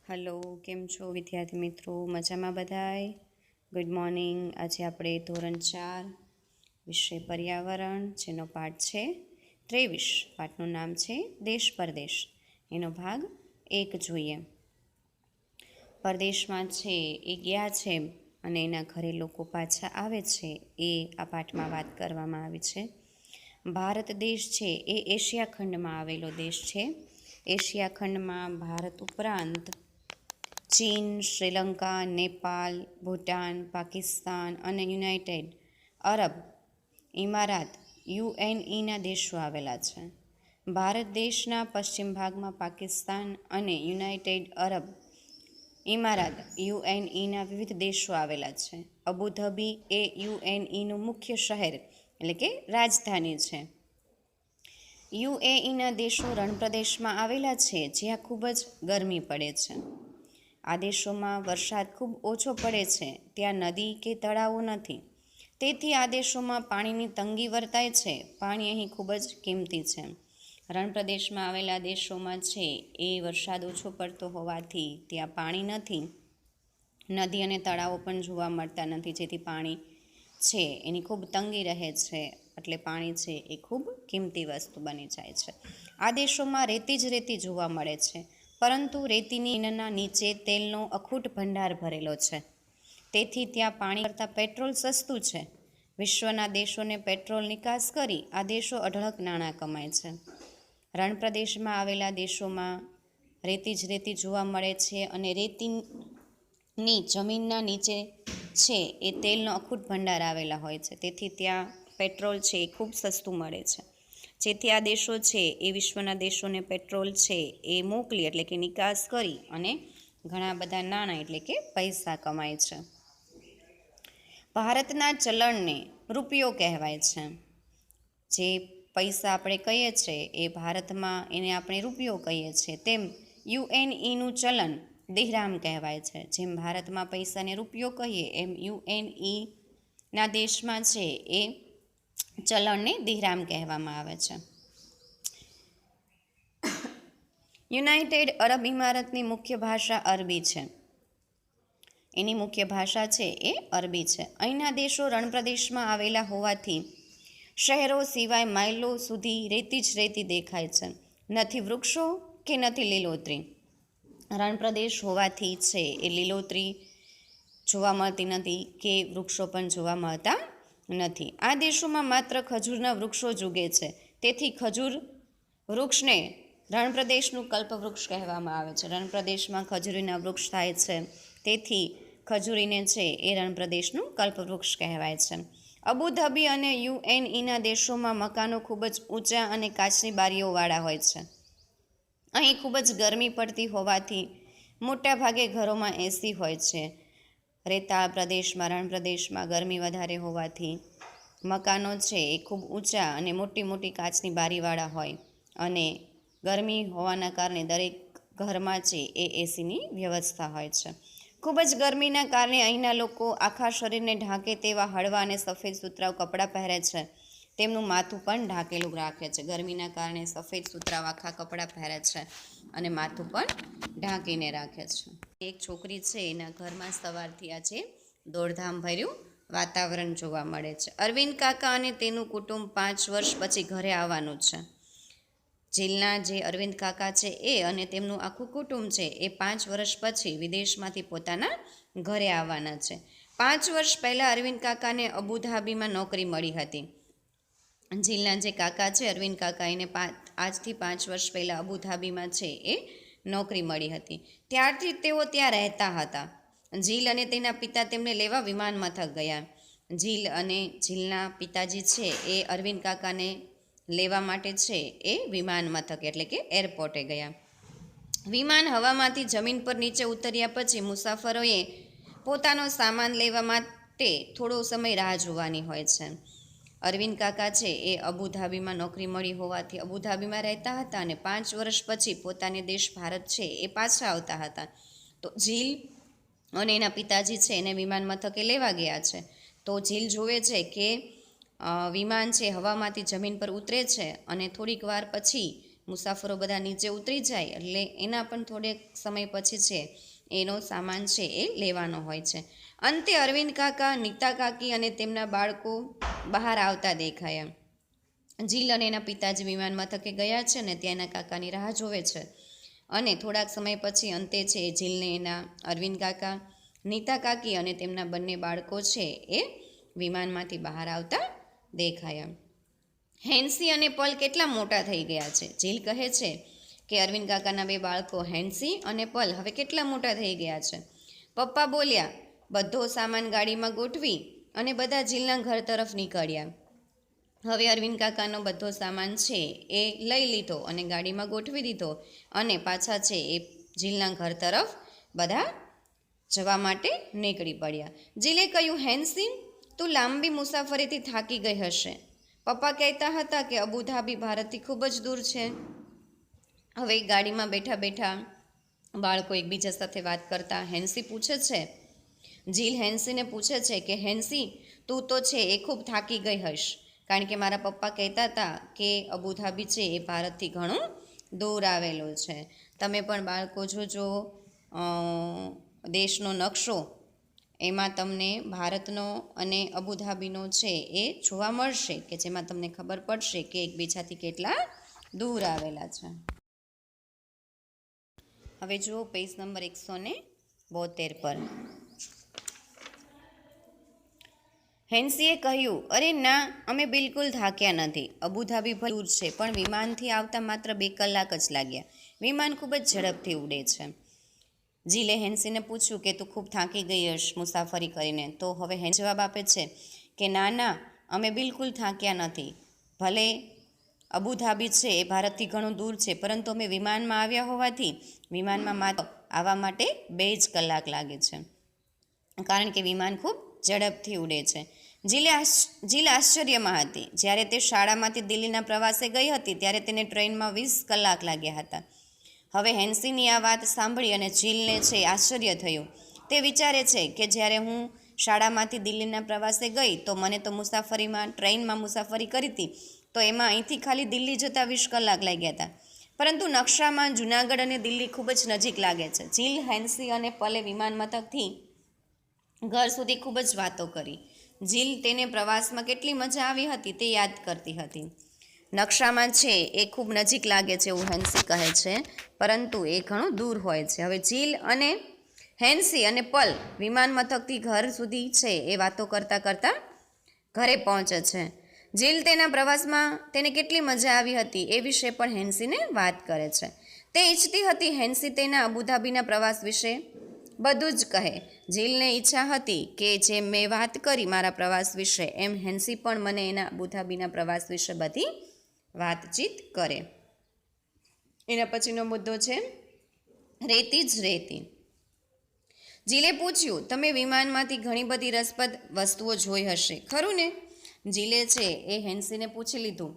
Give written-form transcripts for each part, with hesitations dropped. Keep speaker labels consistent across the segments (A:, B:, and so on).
A: Hello, કેમ છો વિદ્યાર્થી મિત્રો? મજામાં બધાય? Good morning. આજે આપણે ધોરણ 4 વિષય પર્યાવરણ, જેનો પાઠ છે 23. પાઠનું નામ છે દેશ પરદેશ. એનો ભાગ 1 જોઈએ. પરદેશમાં છે એ ગયા છે અને એના ઘરે લોકો પાછા આવે છે, એ આ પાઠમાં વાત કરવામાં આવી છે. ભારત દેશ છે એ એશિયા ખંડમાં આવેલો દેશ છે. એશિયા ખંડમાં ભારત ઉપરાંત ચીન, શ્રીલંકા, નેપાળ, ભૂટાન, પાકિસ્તાન અને યુનાઇટેડ અરબ ઇમારાત UAEના દેશો આવેલા છે. ભારત દેશના પશ્ચિમ ભાગમાં પાકિસ્તાન અને યુનાઇટેડ અરબ ઇમારાત UAEના વિવિધ દેશો આવેલા છે. અબુધાબી એ UAEનું મુખ્ય શહેર એટલે કે રાજધાની છે. UAEના દેશો રણપ્રદેશમાં આવેલા છે, જ્યાં ખૂબ જ ગરમી પડે છે. આ દેશોમાં વરસાદ ખૂબ ઓછો પડે છે. ત્યાં નદી કે તળાવો નથી, તેથી આ દેશોમાં પાણીની તંગી વર્તાય છે. પાણી અહીં ખૂબ જ કિંમતી છે. રણપ્રદેશમાં આવેલા દેશોમાં છે એ વરસાદ ઓછો પડતો હોવાથી ત્યાં પાણી નથી. નદી અને તળાવો પણ જોવા મળતા નથી, જેથી પાણી છે એની ખૂબ તંગી રહે છે. એટલે પાણી છે એ ખૂબ કિંમતી વસ્તુ બની જાય છે. આ દેશોમાં રેતી જ રેતી જોવા મળે છે, પરંતુ રેતીની નીચે તેલનો અખૂટ ભંડાર ભરેલો છે. તેથી ત્યાં પાણી કરતાં પેટ્રોલ સસ્તું છે. વિશ્વના દેશોને પેટ્રોલ નિકાસ કરી આ દેશો અઢળક નાણાં કમાય છે. રણપ્રદેશમાં આવેલા દેશોમાં રેતી જ રેતી જોવા મળે છે અને રેતીની જમીનના નીચે છે એ તેલનો અખૂટ ભંડાર આવેલા હોય છે. તેથી ત્યાં પેટ્રોલ છે એ ખૂબ સસ્તું મળે છે. જેથી આ દેશો છે એ વિશ્વના દેશોને પેટ્રોલ છે એ મોકલી એટલે કે નિકાસ કરી અને ઘણા બધા નાણાં એટલે કે પૈસા કમાય છે. ભારતના ચલણને રૂપિયો કહેવાય છે. જે પૈસા આપણે કહીએ છીએ એ ભારતમાં એને આપણે રૂપિયો કહીએ છીએ. તેમ UAEનું ચલણ દિરહામ કહેવાય છે. જેમ ભારતમાં પૈસાને રૂપિયો કહીએ એમ UAEના દેશમાં છે એ ચલણને દિરહામ કહેવામાં આવે છે. યુનાઇટેડ અરબ ઇમારતની મુખ્ય ભાષા અરબી છે. એની મુખ્ય ભાષા છે એ અરબી છે. અહીંના દેશો રણપ્રદેશમાં આવેલા હોવાથી શહેરો સિવાય માઇલો સુધી રેતી જ રેતી દેખાય છે. નથી વૃક્ષો કે નથી લીલોતરી. રણપ્રદેશ હોવાથી છે એ લીલોતરી જોવા મળતી નથી કે વૃક્ષો પણ જોવા મળતા નથી. આ દેશોમાં માત્ર ખજૂરના વૃક્ષો જ ઉગે છે. તેથી ખજૂર વૃક્ષને રણપ્રદેશનું કલ્પવૃક્ષ કહેવામાં આવે છે. રણપ્રદેશમાં ખજૂરીના વૃક્ષ થાય છે, તેથી ખજૂરીને છે એ રણપ્રદેશનું કલ્પવૃક્ષ કહેવાય છે. અબુધાબી અને UAEના દેશોમાં મકાનો ખૂબ જ ઊંચા અને કાચની બારીઓવાળા હોય છે. અહીં ખૂબ જ ગરમી પડતી હોવાથી મોટાભાગે ઘરોમાં AC હોય છે. રેતાળ પ્રદેશમાં રણપ્રદેશમાં ગરમી વધારે હોવાથી મકાનો છે એ ખૂબ ઊંચા અને મોટી મોટી કાચની બારીવાળા હોય અને ગરમી હોવાના કારણે દરેક ઘરમાં છે એ ACની વ્યવસ્થા હોય છે. ખૂબ જ ગરમીના કારણે અહીંના લોકો આખા શરીરને ઢાંકે તેવા હળવા અને સફેદ સુતરાઉ કપડાં પહેરે છે. તેમનું માથું પણ ઢાંકેલું રાખે છે. ગરમીના કારણે સફેદ સુતરાઉ આખા કપડાં પહેરે છે અને માથું પણ ઢાંકીને રાખે છે. એક છોકરી છે એના ઘરમાં સવારથી આજે દોડધામ ભર્યું વાતાવરણ જોવા મળે છે. અરવિંદ કાકા અને તેનું કુટુંબ 5 વર્ષ પછી ઘરે આવવાનું છે. જીલના જે અરવિંદ કાકા છે એ અને તેમનું આખું કુટુંબ છે એ 5 વર્ષ પછી વિદેશમાંથી પોતાના ઘરે આવવાના છે. 5 વર્ષ પહેલાં અરવિંદ કાકાને અબુધાબીમાં નોકરી મળી હતી. જીલના જે કાકા છે અરવિંદ કાકા એને આજથી 5 વર્ષ પહેલાં અબુધાબીમાં છે એ નોકરી મળી હતી. ત્યારથી તેઓ ત્યાં રહેતા હતા. જીલ અને તેના પિતા તેમને લેવા વિમાન મથક ગયા. જીલ અને જીલના પિતાજી છે એ અરવિંદ કાકાને લેવા માટે છે એ વિમાન મથક એટલે કે એરપોર્ટે ગયા. વિમાન હવામાંથી જમીન પર નીચે ઉતર્યા પછી મુસાફરોએ પોતાનો સામાન લેવા માટે થોડો સમય રાહ જોવાની હોય છે. અરવિંદ કાકા છે એ અબુધાબીમાં નોકરી મળી હોવાથી અબુધાબીમાં રહેતા હતા અને 5 વર્ષ પછી પોતાને દેશ ભારત છે એ પાછા આવતા હતા. તો જીલ અને એના પિતાજી છે એને વિમાન મથકે લેવા ગયા છે. તો જીલ જોવે છે કે વિમાન છે હવામાંથી જમીન પર ઉતરે છે અને થોડીક વાર પછી મુસાફરો બધા નીચે ઉતરી જાય એટલે એના પણ થોડેક સમય પછી છે એનો સામાન છે એ લેવાનો હોય છે. અંતે અરવિંદ કાકા, નીતા કાકી અને તેમના બાળકો બહાર આવતા દેખાયા. જીલ અને એના પિતાજી વિમાન મથકે ગયા છે ને ત્યાં એના કાકાની રાહ જોવે છે. અને થોડાક સમય પછી અંતે છે જીલને એના અરવિંદ કાકા, નીતા કાકી અને તેમના બંને બાળકો છે એ વિમાનમાંથી બહાર આવતા દેખાયા. હેન્સી અને પલ કેટલા મોટા થઈ ગયા છે. જીલ કહે છે કે અરવિંદ કાકાના બે બાળકો હેન્સી અને પલ હવે કેટલા મોટા થઈ ગયા છે. પપ્પા બોલ્યા. બધો સામાન ગાડીમાં ગોઠવી અને બધા જીલના ઘર તરફ નીકળ્યા. હવે અરવિંદ કાકાનો બધો સામાન છે એ લઈ લીધો અને ગાડીમાં ગોઠવી દીધો અને પાછા છે એ જીલના ઘર તરફ બધા જવા માટે નીકળી પડ્યા. જીલે કહ્યું, હેન્સી, તું લાંબી મુસાફરીથી થાકી ગઈ હશે. પપ્પા કહેતા હતા કે અબુધાબી ભારતથી ખૂબ જ દૂર છે. હવે ગાડીમાં બેઠા બેઠા બાળકો એકબીજા સાથે વાત કરતા હેન્સી પૂછે છે, જીલ હેન્સીને પૂછે છે કે હેન્સી, તું તો છે એ ખૂબ થાકી ગઈ હશ, કારણ કે મારા પપ્પા કહેતા હતા કે અબુધાબી છે એ ભારતથી ઘણું દૂર આવેલું છે. તમે પણ બાળકો જોજો દેશનો નકશો, એમાં તમને ભારતનો અને અબુધાબીનો છે એ જોવા મળશે કે જેમાં તમને ખબર પડશે કે એકબીજાથી કેટલા દૂર આવેલા છે. હવે જુઓ પેજ નંબર 172 પર. હેન્સીએ કહ્યું, અરે ના, અમે બિલકુલ થાક્યા નથી. અબુધાબી દૂર છે પણ વિમાનથી આવતા માત્ર 2 કલાક જ લાગ્યા. વિમાન ખૂબ જ ઝડપથી ઉડે છે. જીલે હેન્સીને પૂછ્યું કે તું ખૂબ થાકી ગઈ હશ મુસાફરી કરીને. તો હવે હેન્સી જવાબ આપે છે કે ના ના, અમે બિલકુલ થાક્યા નથી. ભલે અબુધાબી છે એ ભારતથી ઘણું દૂર છે, પરંતુ અમે વિમાનમાં આવ્યા હોવાથી વિમાનમાં માત્ર આવવા માટે 2 જ કલાક લાગે છે, કારણ કે વિમાન ખૂબ ઝડપથી ઉડે છે. જીલ આશ્ચર્યમાં હતી. જ્યારે તે શાળામાંથી દિલ્હીના પ્રવાસે ગઈ હતી ત્યારે તેને ટ્રેનમાં 20 કલાક લાગ્યા હતા. હવે હેન્સીની આ વાત સાંભળી અને જીલને છે આશ્ચર્ય થયું. તે વિચારે છે કે જ્યારે હું શાળામાંથી દિલ્હીના પ્રવાસે ગઈ તો મને તો ટ્રેનમાં મુસાફરી કરી હતી, તો એમાં અહીંથી ખાલી દિલ્હી જતાં 20 કલાક લાગ્યા હતા, પરંતુ નકશામાં જૂનાગઢ અને દિલ્હી ખૂબ જ નજીક લાગે છે. જીલ, હેન્સી અને પલે વિમાન મથકથી ઘર સુધી ખૂબ જ વાતો કરી. જીલ તેને પ્રવાસમાં કેટલી મજા આવી હતી તે યાદ કરતી હતી. નકશામાં છે એ ખૂબ નજીક લાગે છે એવું હેન્સી કહે છે, પરંતુ એ ઘણું દૂર હોય છે. હવે જીલ અને હેન્સી અને પલ વિમાન મથકથી ઘર સુધી છે એ વાતો કરતાં કરતાં ઘરે પહોંચે છે. જીલ તેના પ્રવાસમાં તેને કેટલી મજા આવી હતી એ વિશે પણ હેન્સીને વાત કરે છે. તે ઈચ્છતી હતી હેન્સી તેના અબુધાબીના પ્રવાસ વિશે બધું જ કહે. જીલને ઈચ્છા હતી કે જેમ મેં વાત કરી મારા પ્રવાસ વિશે, એમ હેન્સી પણ મને એના અબુધાબીના પ્રવાસ વિશે બધી વાતચીત કરે. એના પછીનો મુદ્દો છે રેતી જ રેતી. જીલે પૂછ્યું, તમે વિમાનમાંથી ઘણી બધી રસપ્રદ વસ્તુઓ જોઈ હશે, ખરું ને? જીલે છે એ હેન્સીને પૂછી લીધું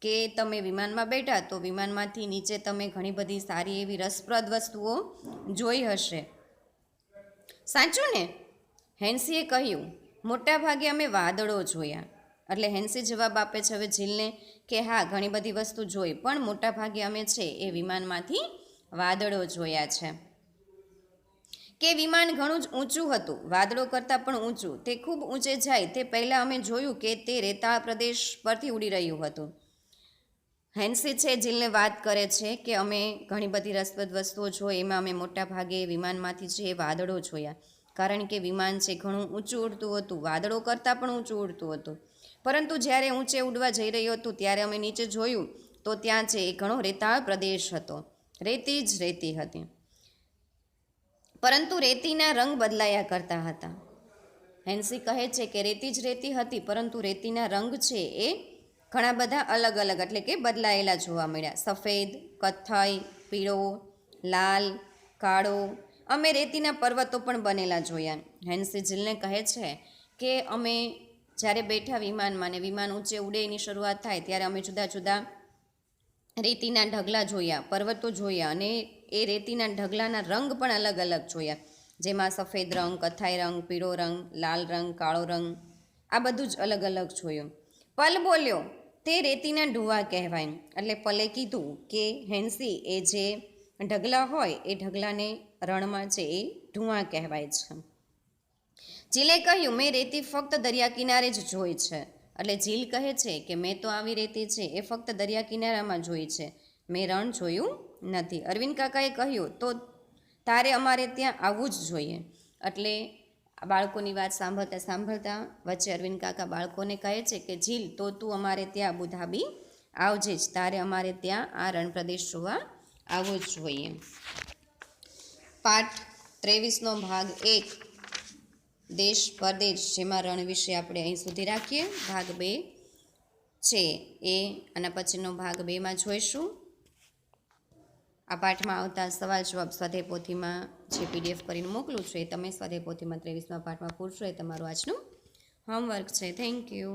A: કે તમે વિમાનમાં બેઠા તો વિમાનમાંથી નીચે તમે ઘણી બધી સારી એવી રસપ્રદ વસ્તુઓ જોઈ હશે, સાચું ને? હેન્સીએ કહ્યું, મોટા ભાગે અમે વાદળો જોયા. એટલે હેન્સી જવાબ આપે છે હવે જીલને કે હા, ઘણી બધી વસ્તુ જોઈ, પણ મોટા ભાગે અમે છે એ વિમાનમાંથી વાદળો જોયા છે. કે વિમાન ઘણું જ ઊંચું હતું, વાદળો કરતાં પણ ઊંચું. તે ખૂબ ઊંચે જાય તે પહેલાં અમે જોયું કે તે રેતાળ પ્રદેશ પરથી ઉડી રહ્યું હતું. હેન્સી છે જીલને વાત કરે છે કે અમે ઘણી બધી રસપ્રદ વસ્તુઓ જોઈ, એમાં અમે મોટા ભાગે વિમાનમાંથી જે વાદળો જોયા, કારણ કે વિમાન છે ઘણું ઊંચું ઉડતું હતું, વાદળો કરતાં પણ ઊંચું ઉડતું હતું. પરંતુ જ્યારે ઊંચે ઉડવા જઈ રહ્યું હતું ત્યારે અમે નીચે જોયું તો ત્યાં છે એ ઘણો રેતાળ પ્રદેશ હતો, રેતી જ રેતી હતી. પરંતુ રેતીના રંગ બદલાયા કરતા હતા. હેન્સી કહે છે કે રેતી જ રેતી હતી, પરંતુ રેતીના રંગ છે એ ઘણા બધા અલગ અલગ એટલે કે બદલાયેલા જોવા મળ્યા. સફેદ, કથ્થઈ, પીળો, લાલ, કાળો. અમે રેતીના પર્વતો પણ બનેલા જોયા. હેન્સી જીલને કહે છે કે અમે જ્યારે બેઠા વિમાનમાં ને વિમાન ઊંચે ઉડેની શરૂઆત થાય ત્યારે અમે જુદા જુદા રેતીના ઢગલા જોયા, પર્વતો જોયા, અને એ રેતીના ઢગલાના રંગ પણ અલગ અલગ જોયા, જેમાં સફેદ રંગ, કથ્થાઈ રંગ, પીળો રંગ, લાલ રંગ, કાળો રંગ, આ બધું જ અલગ અલગ જોયું. પલ બોલ્યો, તે રેતીના ઢૂવા કહેવાય. એટલે પલે કીધું કે હેન્સી એ જે ઢગલા હોય એ ઢગલાને રણમાં છે એ ઢૂવા કહેવાય છે. ઝીલે કહ્યું, મેં રેતી ફક્ત દરિયા કિનારે જ જોઈ છે. એટલે ઝીલ કહે છે કે મેં તો આવી રેતી છે એ ફક્ત દરિયા કિનારામાં જોઈ છે, મેં રણ જોયું નથી. અરવિંદ કાકાએ કહ્યું, તો તારે અમારે ત્યાં આવવું જ જોઈએ. એટલે બાળકોની વાત સાંભળતા સાંભળતા વચ્ચે અરવિંદ કાકા બાળકોને કહે છે કે ઝીલ, તો તું અમારે ત્યાં અબુધાબી આવજે જ, તારે અમારે ત્યાં આ રણ પ્રદેશ જોવા આવવું જ જોઈએ. પાઠ 23નો ભાગ 1 દેશ પરદેશ, જેમાં રણ વિશે આપણે અહીં સુધી રાખીએ. ભાગ 2 છે એ આના પછીનો ભાગ 2માં જોઈશું. આ પાઠમાં આવતા સવાલ જવાબ સ્વાધ્યાય પોથીમાં જે PDF કરીને મોકલું છું એ તમે સ્વાધ્યાય પોથીમાં 23મા પાઠમાં પૂરશો. એ તમારું આજનું હોમવર્ક છે. Thank you.